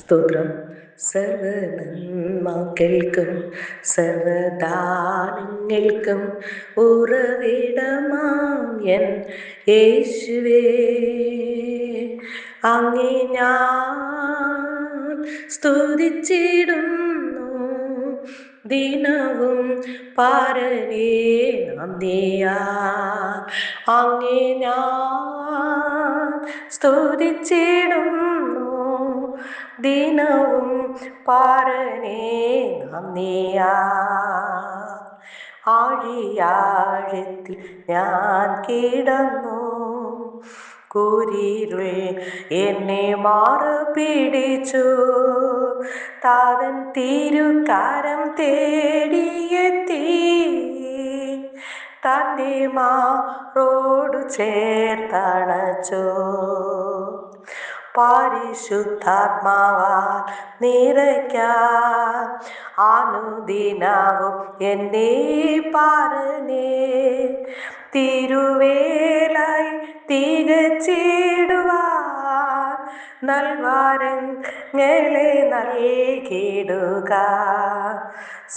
സ്തോത്രം. സർവനന്മകൾക്കും സർവദാനങ്ങൾക്കും ഉറവിടമാം എൻ യേശുവേ, അങ്ങേ ഞാൻ സ്തുതിച്ചിടുന്നു ദിനവും പാരനേ നന്ദിയാ. അങ്ങേ ഞാൻ സ്തുതിച്ചിടുന്നു ദിനവും പാരനേ നന്ദിയാ. ആഴിയാഴത്തിൽ ഞാൻ കിടന്നു, കൂരിരുൾ എന്നെ മാറു പിടിച്ചു. താതൻ തിരുക്കരം തേടിയെത്തി, തൻ്റെ മാറോടു ചേർത്തണച്ചു. പരിശുദ്ധാത്മാവാൽ നിറയ്ക്കാൻ അനുദിനവും എന്നെ പാരനേ. തിരുവേലായി തികച്ചിടുവാൻ നൽവരങ്ങളെ നൽകിടുക.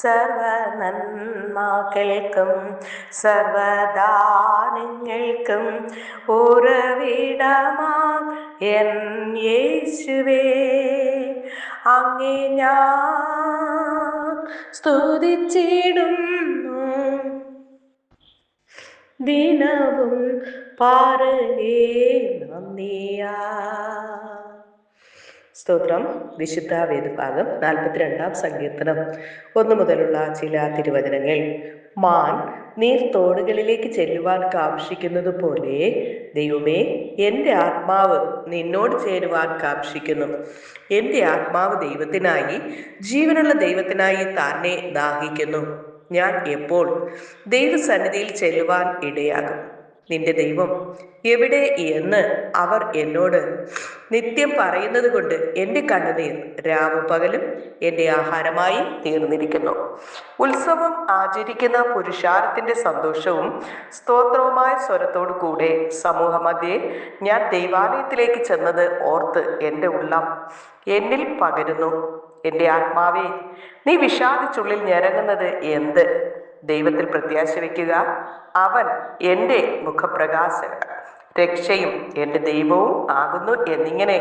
സർവനന്മകൾക്കും സർവദാനങ്ങൾക്കും ഉറവിടമാം എൻ യേശുവേ, അങ്ങേ ഞാൻ സ്തുതിച്ചിടുന്നു ദിനവും പാരനേ നന്ദിയാ. സ്തോത്രം. വിശുദ്ധ വേദഭാഗം 42-ാം സങ്കീർത്തനം 1 മുതലുള്ള ചില തിരുവചനങ്ങൾ. മാൻ നീർത്തോടുകളിലേക്ക് ചെല്ലുവാൻ കാക്ഷിക്കുന്നത് പോലെ ദൈവമേ, എൻ്റെ ആത്മാവ് നിന്നോട് ചേരുവാൻ കാക്ഷിക്കുന്നു. എൻ്റെ ആത്മാവ് ദൈവത്തിനായി, ജീവനുള്ള ദൈവത്തിനായി തന്നെ ദാഹിക്കുന്നു. ഞാൻ എപ്പോൾ ദൈവസന്നിധിയിൽ ചെല്ലുവാൻ ഇടയാകും? നിന്റെ ദൈവം എവിടെ എന്ന് അവർ എന്നോട് നിത്യം പറയുന്നത് കൊണ്ട് എൻ്റെ കണ്ണുനീർ രാവും പകലും എൻ്റെ ആഹാരമായി തീർന്നിരിക്കുന്നു. ഉത്സവം ആചരിക്കുന്ന പുരുഷാരത്തിൻ്റെ സന്തോഷവും സ്തോത്രവുമായ സ്വരത്തോടു കൂടെ സമൂഹമധ്യേ ഞാൻ ദൈവാലയത്തിലേക്ക് ചെന്നത് ഓർത്ത് എൻ്റെ ഉള്ളം എന്നിൽ പകരുന്നു. എൻ്റെ ആത്മാവേ, നീ വിഷാദിച്ചുള്ളിൽ ഞരങ്ങുന്നത് എന്ത്? ദൈവത്തിൽ പ്രത്യാശ വയ്ക്കുക. അവൻ എൻ്റെ മുഖപ്രകാശക രക്ഷയും എൻ്റെ ദൈവവും ആകുന്നു എന്നിങ്ങനെ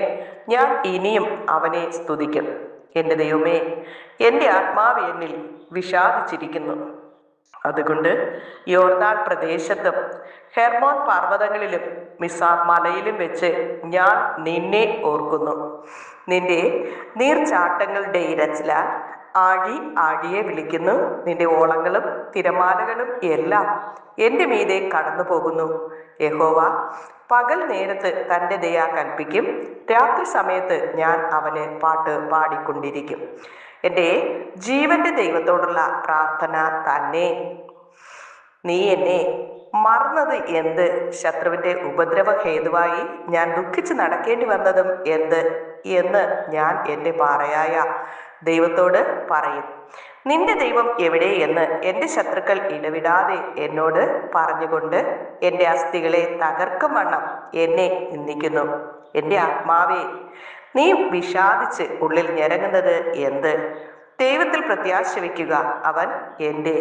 ഞാൻ ഇനിയും അവനെ സ്തുതിക്കും. എൻ്റെ ദൈവമേ, എൻ്റെ ആത്മാവ് എന്നിൽ വിഷാദിച്ചിരിക്കുന്നു. അതുകൊണ്ട് യോർദാൻ പ്രദേശത്തും ഹെർമോൻ പർവ്വതങ്ങളിലും മിസാർ മലയിലും വെച്ച് ഞാൻ നിന്നെ ഓർക്കുന്നു. നിന്റെ നീർച്ചാട്ടങ്ങളുടെ ഇരച്ചിലാൽ ആഴി ആഴിയെ വിളിക്കുന്നു. നിന്റെ ഓളങ്ങളും തിരമാലകളും എല്ലാം എൻ്റെ മീതെ കടന്നു പോകുന്നു. യഹോവ പകൽ നേരത്ത് തൻ്റെ ദയ കൽപ്പിക്കും, രാത്രി സമയത്ത് ഞാൻ അവന് പാട്ട് പാടിക്കൊണ്ടിരിക്കും. എൻ്റെ ജീവന്റെ ദൈവത്തോടുള്ള പ്രാർത്ഥന തന്നെ. നീ എന്നെ മറന്നത് എന്ത്? ശത്രുവിൻ്റെ ഉപദ്രവ ഹേതുവായി ഞാൻ ദുഃഖിച്ച് നടക്കേണ്ടി വന്നതും എന്ത് എന്ന് ഞാൻ എൻ്റെ പാറയായ ദൈവത്തോട് പറയും. നിന്റെ ദൈവം എവിടെ എന്ന് എൻ്റെ ശത്രുക്കൾ ഇടവിടാതെ എന്നോട് പറഞ്ഞുകൊണ്ട് എൻ്റെ അസ്ഥികളെ തകർക്കും വണ്ണം എന്നെ നിന്ദിക്കുന്നു. എൻ്റെ ആത്മാവേ, നീ വിഷാദിച്ച് ഉള്ളിൽ ഞരങ്ങുന്നത് എന്ത്? ദൈവത്തിൽ പ്രത്യാശ വയ്ക്കുക. അവൻ എൻ്റെ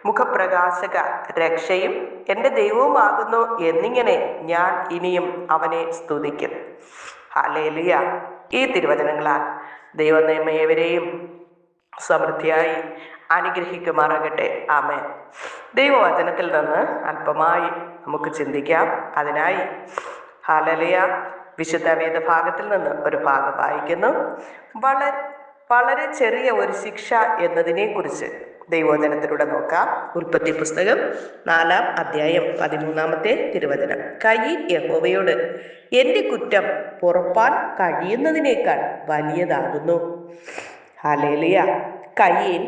മുഖപ്രകാശക രക്ഷയും എൻ്റെ ദൈവവുമാകുന്നു എന്നിങ്ങനെ ഞാൻ ഇനിയും അവനെ സ്തുതിക്കും. ഹല്ലേലൂയ. ഈ തിരുവചനങ്ങളാൽ ദൈവം നമ്മേവരെയും സമൃദ്ധിയായി അനുഗ്രഹിക്കുമാറാകട്ടെ. ആമേൻ. ദൈവവചനത്തിൽ നിന്ന് അല്പമായി നമുക്ക് ചിന്തിക്കാം. അതിനായി ഹല്ലേലൂയ വിശുദ്ധ വേദഭാഗത്തിൽ നിന്ന് ഒരു ഭാഗം വായിക്കുന്നു. വളരെ ചെറിയ ഒരു ശിക്ഷ എന്നതിനെ കുറിച്ച് ദൈവവചനത്തിലൂടെ നോക്കാം. ഉൽപ്പത്തി പുസ്തകം 4-ാം അധ്യായം 13-ാമത്തെ തിരുവചനം. കയീൻ യഹോവയോട്, എൻ്റെ കുറ്റം പൊറുപ്പാൻ കഴിയുന്നതിനേക്കാൾ വലിയതാകുന്നു. ഹല്ലേലൂയ. കയീൻ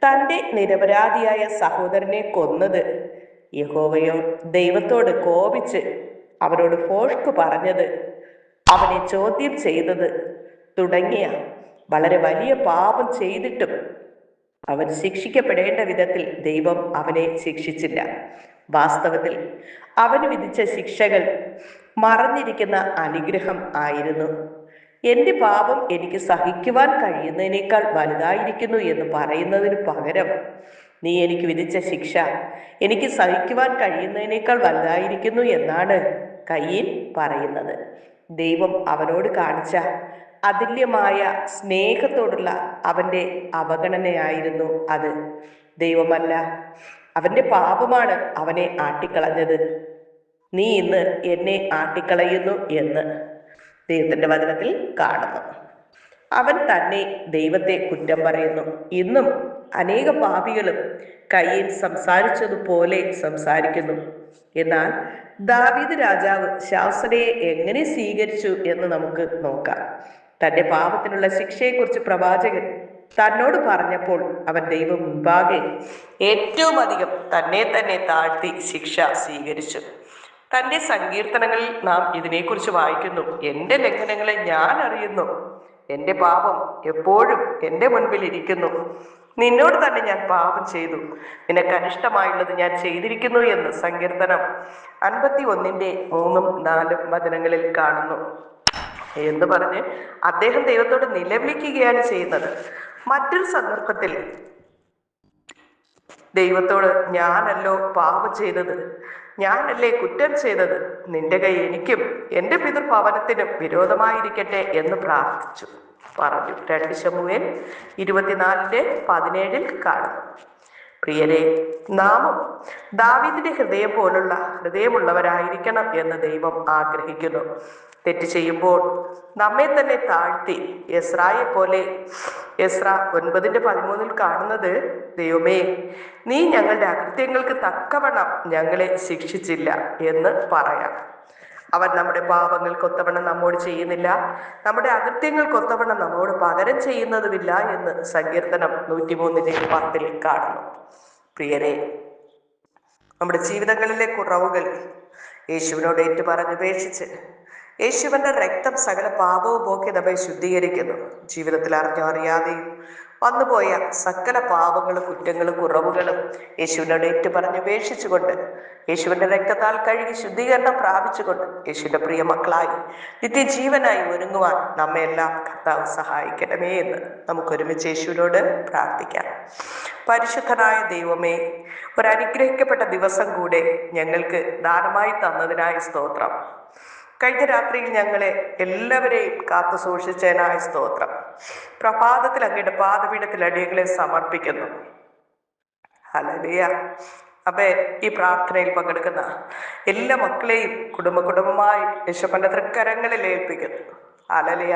തൻ്റെ നിരപരാധിയായ സഹോദരനെ കൊന്നത്, ദൈവത്തോട് കോപിച്ച് അവനോട് ഭോഷ്ക് പറഞ്ഞത്, അവനെ ചോദ്യം ചെയ്തത് തുടങ്ങിയ വളരെ വലിയ പാപം ചെയ്തിട്ടും അവൻ ശിക്ഷിക്കപ്പെടേണ്ട വിധത്തിൽ ദൈവം അവനെ ശിക്ഷിച്ചില്ല. വാസ്തവത്തിൽ അവന് വിധിച്ച ശിക്ഷകൾ മറഞ്ഞിരിക്കുന്ന അനുഗ്രഹം ആയിരുന്നു. എൻ്റെ പാപം എനിക്ക് സഹിക്കുവാൻ കഴിയുന്നതിനേക്കാൾ വലുതായിരിക്കുന്നു എന്ന് പറയുന്നതിന് പകരം നീ എനിക്ക് വിധിച്ച ശിക്ഷ എനിക്ക് സഹിക്കുവാൻ കഴിയുന്നതിനേക്കാൾ വലുതായിരിക്കുന്നു എന്നാണ് കയീൻ പറയുന്നത്. ദൈവം അവനോട് കാണിച്ച അതുല്യമായ സ്നേഹത്തോടുള്ള അവൻ്റെ അവഗണനയായിരുന്നു അത്. ദൈവമല്ല, അവൻ്റെ പാപമാണ് അവനെ ആട്ടിക്കളഞ്ഞത്. നീ ഇന്ന് എന്നെ ആട്ടിക്കളയുന്നു എന്ന് ദൈവത്തിൻ്റെ വചനത്തിൽ കാണുന്നു. അവൻ തന്നെ ദൈവത്തെ കുറ്റം പറയുന്നു. ഇന്നും അനേക പാപികളും കയീൻ സംസാരിച്ചതുപോലെ സംസാരിക്കുന്നു. എന്നാൽ ദാവീദ് രാജാവ് ശാസനയെ എങ്ങനെ സ്വീകരിച്ചു എന്ന് നമുക്ക് നോക്കാം. തന്റെ പാപത്തിനുള്ള ശിക്ഷയെക്കുറിച്ച് പ്രവാചകൻ തന്നോട് പറഞ്ഞപ്പോൾ അവൻ ദൈവം മുൻപാകെ ഏറ്റവും അധികം തന്നെ തന്നെ താഴ്ത്തി ശിക്ഷ സ്വീകരിച്ചു. തന്റെ സങ്കീർത്തനങ്ങളിൽ നാം ഇതിനെക്കുറിച്ച് വായിക്കുന്നു. എൻ്റെ ലംഘനങ്ങളെ ഞാൻ അറിയുന്നു, എൻ്റെ പാപം എപ്പോഴും എൻ്റെ മുൻപിൽ ഇരിക്കുന്നു. നിന്നോട് തന്നെ ഞാൻ പാപം ചെയ്തു, നിനക്ക് അനിഷ്ടമായുള്ളത് ഞാൻ ചെയ്തിരിക്കുന്നു എന്ന് സങ്കീർത്തനം 51:3-4 വചനങ്ങളിൽ കാണുന്നു. എന്ന് പറഞ്ഞ് അദ്ദേഹം ദൈവത്തോട് നിലവിളിക്കുകയാണ് ചെയ്യുന്നത്. മറ്റൊരു സന്ദർഭത്തിൽ ദൈവത്തോട് ഞാനല്ലോ പാപം ചെയ്തത്, ഞാനല്ലേ കുറ്റം ചെയ്തത്, നിന്റെ കൈ എനിക്കും എൻ്റെ പിതൃഭവനത്തിനും വിരോധമായിരിക്കട്ടെ എന്ന് പ്രാർത്ഥിച്ചു പറഞ്ഞു. 2 ശമൂവേൽ 24:17 കാണുന്നു. പ്രിയരെ, നാമും ദാവീദിന്റെ ഹൃദയം പോലുള്ള ഹൃദയമുള്ളവരായിരിക്കണം എന്ന് ദൈവം ആഗ്രഹിക്കുന്നു. തെറ്റ് ചെയ്യുമ്പോൾ നമ്മെ തന്നെ താഴ്ത്തി എസ്രായെ പോലെ എസ്രാ 9:13 കാണുന്നത്, ദൈവമേ, നീ ഞങ്ങളുടെ അകൃത്യങ്ങൾക്ക് തക്കവണ്ണം ഞങ്ങളെ ശിക്ഷിച്ചില്ല എന്ന് പറയാം. അവൻ നമ്മുടെ പാപങ്ങൾക്കൊത്തവണ്ണം നമ്മോട് ചെയ്യുന്നില്ല, നമ്മുടെ അകൃത്യങ്ങൾക്കൊത്തവണ്ണം നമ്മോട് പകരം ചെയ്യുന്നതുമില്ല എന്ന് സങ്കീർത്തനം 103:10 കാണുന്നു. പ്രിയരെ, നമ്മുടെ ജീവിതങ്ങളിലെ കുറവുകൾ യേശുവിനോട് ഏറ്റുപറഞ്ഞുപേക്ഷിച്ച് യേശുവിൻ്റെ രക്തം സകല പാപവും പോക്കി നമ്മെ ശുദ്ധീകരിക്കുന്നു. ജീവിതത്തിൽ അറിഞ്ഞോ അറിയാതെയും വന്നുപോയ സകല പാപങ്ങളും കുറ്റങ്ങളും കുറവുകളും യേശുവിനോട് ഏറ്റുപറഞ്ഞുപേക്ഷിച്ചുകൊണ്ട് യേശുവിൻ്റെ രക്തത്താൽ കഴുകി ശുദ്ധീകരണം പ്രാപിച്ചുകൊണ്ട് യേശുവിൻ്റെ പ്രിയ മക്കളായി നിത്യജീവനായി ഒരുങ്ങുവാൻ നമ്മയെല്ലാം കർത്താവ് സഹായിക്കണമേ എന്ന് നമുക്കൊരുമിച്ച് യേശുവിനോട് പ്രാർത്ഥിക്കാം. പരിശുദ്ധനായ ദൈവമേ, ഒരനുഗ്രഹിക്കപ്പെട്ട ദിവസം കൂടെ ഞങ്ങൾക്ക് ദാനമായി തന്നതിനായി സ്തോത്രം. കഴിഞ്ഞ രാത്രിയിൽ ഞങ്ങളെ എല്ലാവരെയും കാത്തു സൂക്ഷിച്ചതിനായി സ്തോത്രം. പ്രഭാതത്തിൽ അങ്ങയുടെ പാദപീഠത്തിൽ അടിയങ്ങളെ സമർപ്പിക്കുന്നു. ഹല്ലേലൂയ. അപ്പേ, ഈ പ്രാർത്ഥനയിൽ പങ്കെടുക്കുന്ന എല്ലാ മക്കളെയും കുടുംബമായി യേശുവിന്റെ തൃക്കരങ്ങളിൽ ഏൽപ്പിക്കുന്നു. ഹല്ലേലൂയ.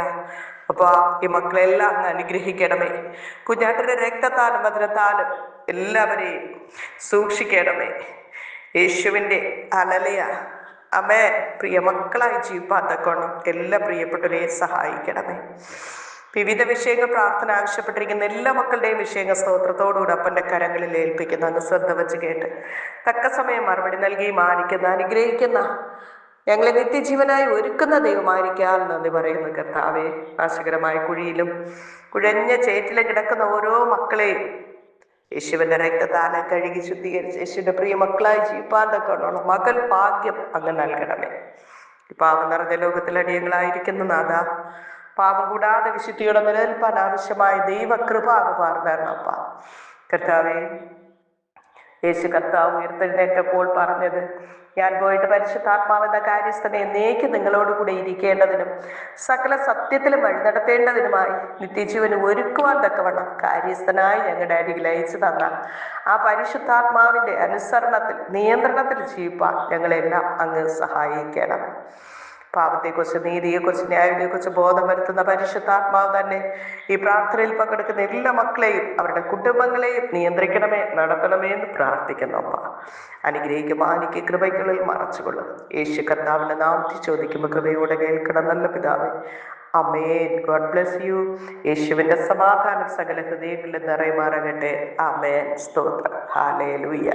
അപ്പൊ ഈ മക്കളെല്ലാം അങ്ങ് അനുഗ്രഹിക്കണമേ. കുഞ്ഞാട്ടിന്റെ രക്തത്താലും വചനത്താലും എല്ലാവരെയും സൂക്ഷിക്കണമേ. യേശുവിൻ്റെ ഹല്ലേലൂയ. അമ്മേ, പ്രിയ മക്കളായി ജീവിപ്പാൻ തക്കോണം എല്ലാ പ്രിയപ്പെട്ടവരെയും സഹായിക്കണമേ. വിവിധ വിഷയങ്ങൾ പ്രാർത്ഥന ആവശ്യപ്പെട്ടിരിക്കുന്ന എല്ലാ മക്കളുടെയും വിഷയങ്ങൾ സ്തോത്രത്തോടുകൂടി അപ്പൻ്റെ കരങ്ങളിൽ ഏൽപ്പിക്കുന്ന അങ്ങ് ശ്രദ്ധ വെച്ച് കേട്ട് തക്ക സമയം മറുപടി നൽകി മാനിക്കുന്ന അനുഗ്രഹിക്കുന്ന ഞങ്ങളെ നിത്യജീവനായി ഒരുക്കുന്ന ദൈവമായിരിക്കാൻ നന്ദി പറയുന്നു കർത്താവേ. നാശകരമായ കുഴിയിലും കുഴഞ്ഞ ചേറ്റിലും കിടക്കുന്ന ഓരോ മക്കളെയും യേശുവിന്റെ രക്തത്താൽ കഴുകി ശുദ്ധീകരിച്ച് യേശുവിന്റെ പ്രിയ മക്കളായി ജീവിപ്പാൻ തക്കവണ്ണം മകൾ ഭാഗ്യം അങ്ങ് നൽകണമേ. ഈ പാപം നിറഞ്ഞ ലോകത്തിൽ അടിയങ്ങളായിരിക്കുന്ന നാഥ, പാപം കൂടാതെ വിശുദ്ധിയോടെ നിലനിൽപ്പാൻ ആവശ്യമായ ദൈവകൃപ അങ്ങ് പാർന്നപ്പ കർത്താവേ. യേശു കർത്താവ് ഉയർത്തെഴുന്നേറ്റപ്പോൾ പറഞ്ഞത്, ഞാൻ പോയിട്ട് പരിശുദ്ധാത്മാവെന്ന കാര്യസ്ഥനെ എന്നേക്ക് നിങ്ങളോടുകൂടെ ഇരിക്കേണ്ടതിനും സകല സത്യത്തിലും വഴി നടത്തേണ്ടതിനുമായി നിത്യജീവന് ഒരുക്കുവാൻ തക്കവണ്ണം കാര്യസ്ഥനായി ഞങ്ങളുടെ അരികിൽ അയച്ചു തന്ന ആ പരിശുദ്ധാത്മാവിൻ്റെ അനുസരണത്തിൽ നിയന്ത്രണത്തിൽ ജീവിപ്പാൻ ഞങ്ങളെല്ലാം അങ്ങ് സഹായിക്കണം. പാപത്തെക്കുറിച്ച്, നീതിയെക്കുറിച്ച്, ന്യായത്തെക്കുറിച്ച് ബോധം വരുത്തുന്ന പരിശുദ്ധാത്മാവ് തന്നെ ഈ പ്രാർത്ഥനയിൽ പങ്കെടുക്കുന്ന എല്ലാ മക്കളെയും അവരുടെ കുടുംബങ്ങളെയും നിയന്ത്രിക്കണമേ, നടത്തണമേ എന്ന് പ്രാർത്ഥിക്കുന്നു. അപ്പ അനുഗ്രഹിക്കും, ആനിക്ക് കൃപയ്ക്കുള്ളിൽ മറച്ചുകൊള്ളും. യേശു കർത്താവിന്റെ നാമത്തിൽ ചോദിക്കുമ്പോൾ കൃപയോടെ കേൾക്കണം നല്ല പിതാവേ. ആമേൻ. God bless you. യേശുവിന്റെ സമാധാനം സകല ഹൃദയങ്ങളിൽ നിറയുമാറാകട്ടെ. ആമേൻ. സ്തോത്രം. ഹല്ലേലൂയ.